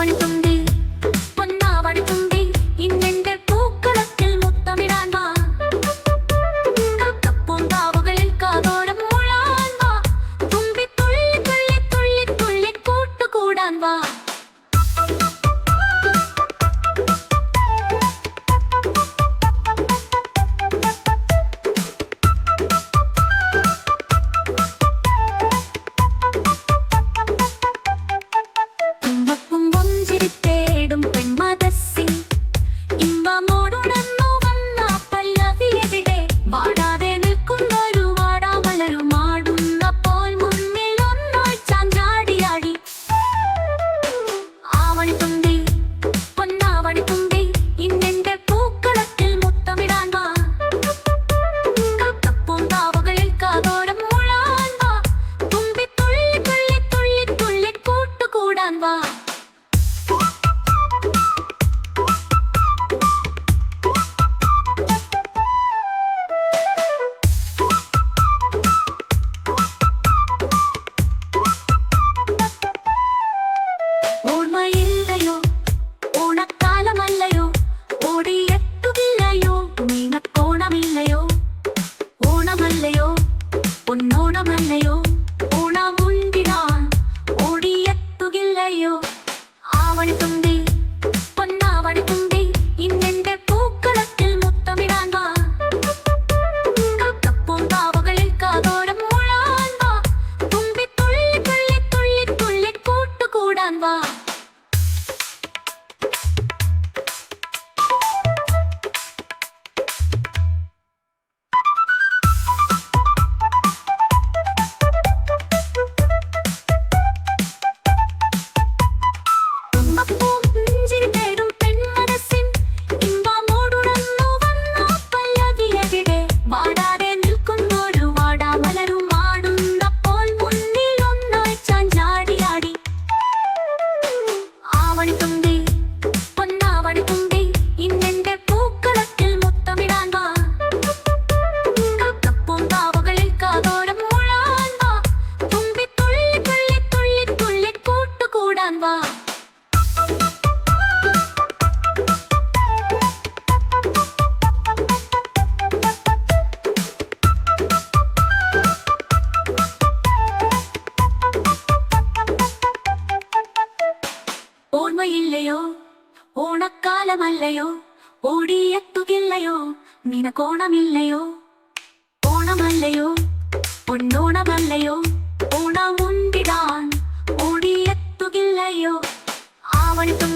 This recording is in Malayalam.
ആവണിത്തുമ്പി പൊന്നാവണിത്തുമ്പി ഇന്നെന്റെ പൂക്കളത്തിൽ മുത്തമിടാൻ വാ. കാക്കപ്പൂങ്കാവുകളിൽ കാതോരം മുഴാൻ വാ. തുമ്പി തുള്ളി തുള്ളി തുള്ളി തുള്ളി കൂട്ടുകൂടാൻ വാ. ഓർമ്മയില്ലയോ ഓണക്കാലമല്ലയോ ഓടിയെത്തുകില്ലയോ മീനക്കോണമില്ലയോ ഓണമല്ലയോ പൊന്നോണമല്ലയോ ഓണമുണ്ടിടാൻ ഓടിയെത്തുകില്ലയോ. ആവണിത്തുമ്പി പൊന്നാവണിത്തുമ്പി ഇന്നെന്റെ പൂക്കളത്തിൽ മുത്തമിടാൻ വാ. കാക്കപ്പൂങ്കാവുകളിൽ കാതോരം മുഴാൻ വാ. തുമ്പി തുള്ളി തുള്ളി തുള്ളി തുള്ളി കൂട്ടുകൂടാൻ വാ. ആവണിത്തുമ്പി പൊന്നാവണിത്തുമ്പി ഇന്നെന്റെ പൂക്കളത്തിൽ മുത്തമിടാൻ വാ. കാക്കപ്പൂങ്കാവുകളിൽ കാതോരം മുഴാൻ വാ. തുമ്പി തുള്ളി തുള്ളി തുള്ളി തുള്ളി കൂട്ടുകൂടാൻ വാ. ഓർമ്മയില്ലയോ ഓണക്കാലമല്ലയോ ഓടിയെത്തുകില്ലയോ നിനക്കോണമില്ലയോ ഓണമല്ലയോ പൊന്നോണമല്ലയോ ഓണമുണ്ടിടാൻ ഓടിയെത്തുകില്ലയോ. ആവണിത്തുമ്പി